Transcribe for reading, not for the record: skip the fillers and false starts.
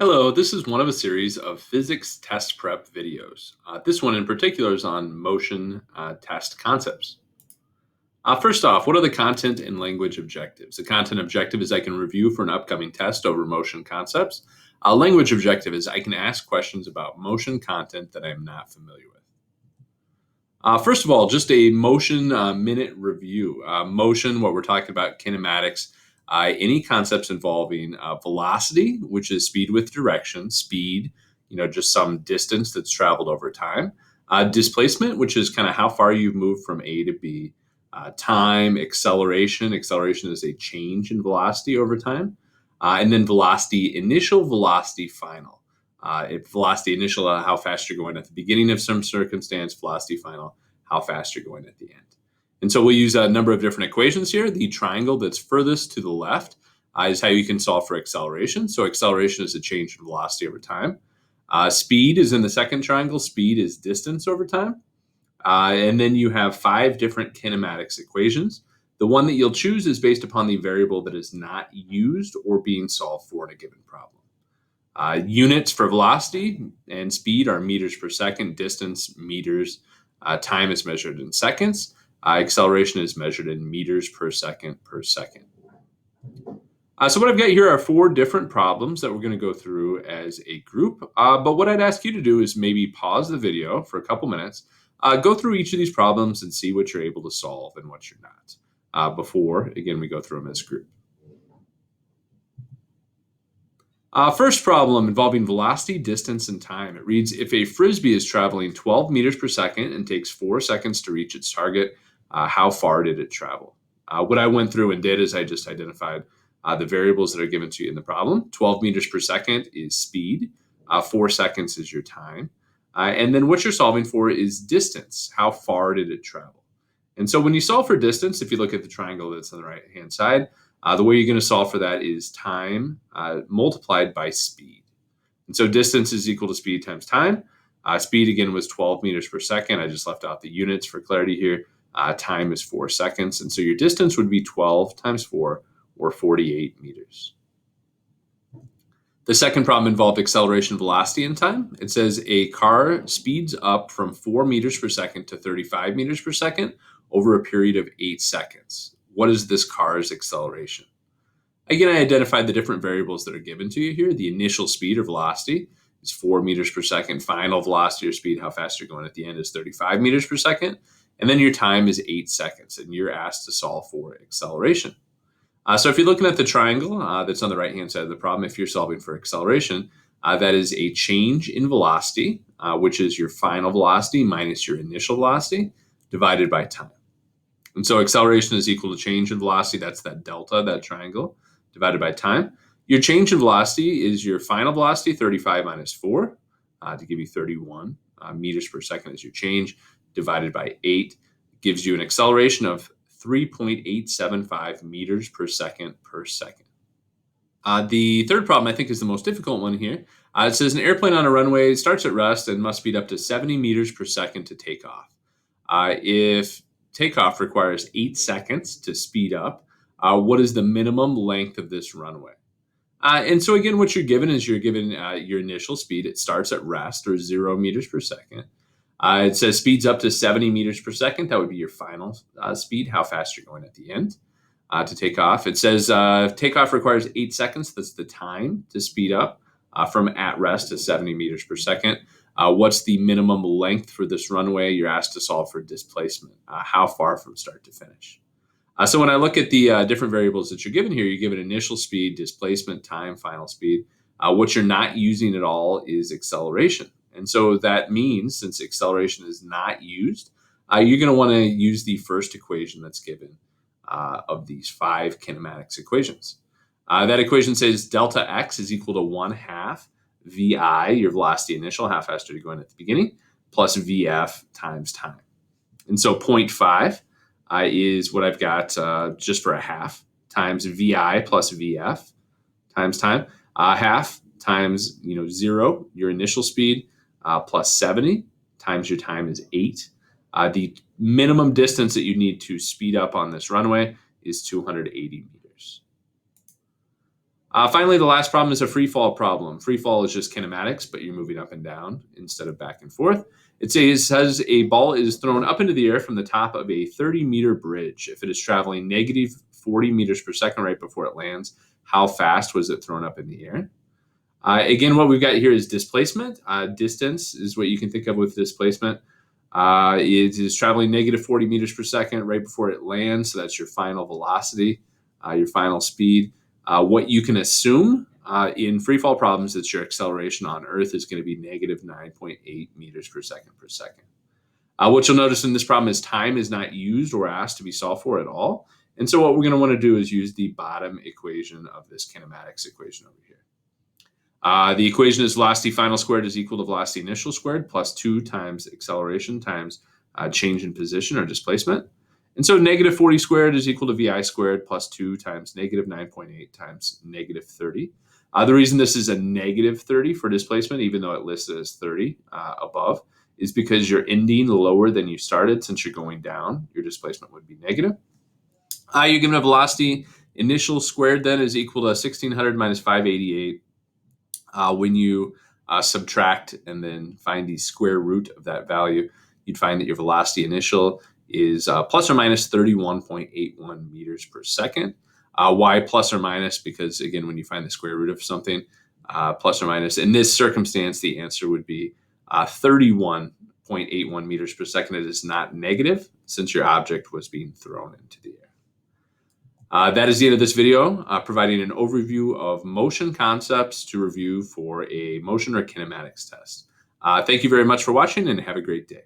Hello, this is one of a series of physics test prep videos. This one in particular is on motion test concepts. First off, what are the content and language objectives? The content objective is I can review for an upcoming test over motion concepts. Language objective is I can ask questions about motion content that I'm not familiar with. First of all, just a motion minute review. Motion, what we're talking about, kinematics, any concepts involving velocity, which is speed with direction, speed, just some distance that's traveled over time. Displacement, which is kind of how far you've moved from A to B. Time, acceleration. Acceleration is a change in velocity over time. And then velocity initial, velocity final. If velocity initial, how fast you're going at the beginning of some circumstance, velocity final, how fast you're going at the end. And so we'll use a number of different equations here. The triangle that's furthest to the left is how you can solve for acceleration. So acceleration is a change in velocity over time. Speed is in the second triangle. Speed is distance over time. And then you have 5 different kinematics equations. The one that you'll choose is based upon the variable that is not used or being solved for in a given problem. Units for velocity and speed are meters per second, distance, meters. Time is measured in seconds. Acceleration is measured in meters per second per second. So what I've got here are 4 different problems that we're going to go through as a group. But what I'd ask you to do is maybe pause the video for a couple minutes, go through each of these problems and see what you're able to solve and what you're not before, again, we go through them as a group. First problem involving velocity, distance, and time. It reads, if a Frisbee is traveling 12 meters per second and takes 4 seconds to reach its target, how far did it travel? What I went through and did is I just identified the variables that are given to you in the problem. 12 meters per second is speed. 4 seconds is your time. And then what you're solving for is distance. How far did it travel? And so when you solve for distance, if you look at the triangle that's on the right-hand side, the way you're going to solve for that is time multiplied by speed. And so distance is equal to speed times time. Speed, again, was 12 meters per second. I just left out the units for clarity here. Time is 4 seconds. And so your distance would be 12 times 4, or 48 meters. The second problem involved acceleration, velocity, and time. It says a car speeds up from 4 meters per second to 35 meters per second over a period of 8 seconds. What is this car's acceleration? Again, I identified the different variables that are given to you here. The initial speed or velocity is 4 meters per second. Final velocity or speed, how fast you're going at the end, is 35 meters per second. And then your time is 8 seconds, and you're asked to solve for acceleration. So if you're looking at the triangle that's on the right-hand side of the problem, if you're solving for acceleration, that is a change in velocity, which is your final velocity minus your initial velocity, divided by time. And so acceleration is equal to change in velocity. That's that delta, that triangle, divided by time. Your change in velocity is your final velocity, 35 minus 4, to give you 31 meters per second as your change, divided by 8, gives you an acceleration of 3.875 meters per second per second. The third problem, I think, is the most difficult one here. It says an airplane on a runway starts at rest and must speed up to 70 meters per second to take off. If takeoff requires 8 seconds to speed up, what is the minimum length of this runway? And so again, what you're given is you're given your initial speed. It starts at rest, or 0 meters per second. It says speeds up to 70 meters per second. That would be your final speed, how fast you're going at the end to take off. It says takeoff requires 8 seconds. That's the time to speed up from at rest to 70 meters per second. What's the minimum length for this runway? You're asked to solve for displacement. How far from start to finish? So when I look at the different variables that you're given here, you're given initial speed, displacement, time, final speed. What you're not using at all is acceleration. And so that means, since acceleration is not used, you're going to want to use the first equation that's given of these 5 kinematics equations. That equation says delta x is equal to 1/2 VI, your velocity initial, how fast are you going at the beginning, plus VF times time. And so 0.5 is what I've got just for a half, times VI plus VF times time. Half times 0, your initial speed, plus 70 times your time is 8. The minimum distance that you need to speed up on this runway is 280 meters. Finally, the last problem is a free fall problem. Free fall is just kinematics, but you're moving up and down instead of back and forth. It says a ball is thrown up into the air from the top of a 30-meter bridge. If it is traveling negative 40 meters per second right before it lands, how fast was it thrown up in the air? Again, what we've got here is displacement. Distance is what you can think of with displacement. It is traveling negative 40 meters per second right before it lands. So that's your final velocity, your final speed. What you can assume in free fall problems is your acceleration on Earth is going to be negative 9.8 meters per second per second. What you'll notice in this problem is time is not used or asked to be solved for at all. And so what we're going to want to do is use the bottom equation of this kinematics equation over here. The equation is velocity final squared is equal to velocity initial squared plus 2 times acceleration times change in position or displacement. And so negative 40 squared is equal to VI squared plus 2 times negative 9.8 times negative 30. The reason this is a negative 30 for displacement, even though it listed as 30 above, is because you're ending lower than you started. Since you're going down, your displacement would be negative. You're given a velocity initial squared then is equal to 1600 minus 588. When you subtract and then find the square root of that value, you'd find that your velocity initial is plus or minus 31.81 meters per second. Why plus or minus? Because again, when you find the square root of something, plus or minus, in this circumstance, the answer would be 31.81 meters per second. It is not negative since your object was being thrown into the air. That is the end of this video, providing an overview of motion concepts to review for a motion or kinematics test. Thank you very much for watching and have a great day.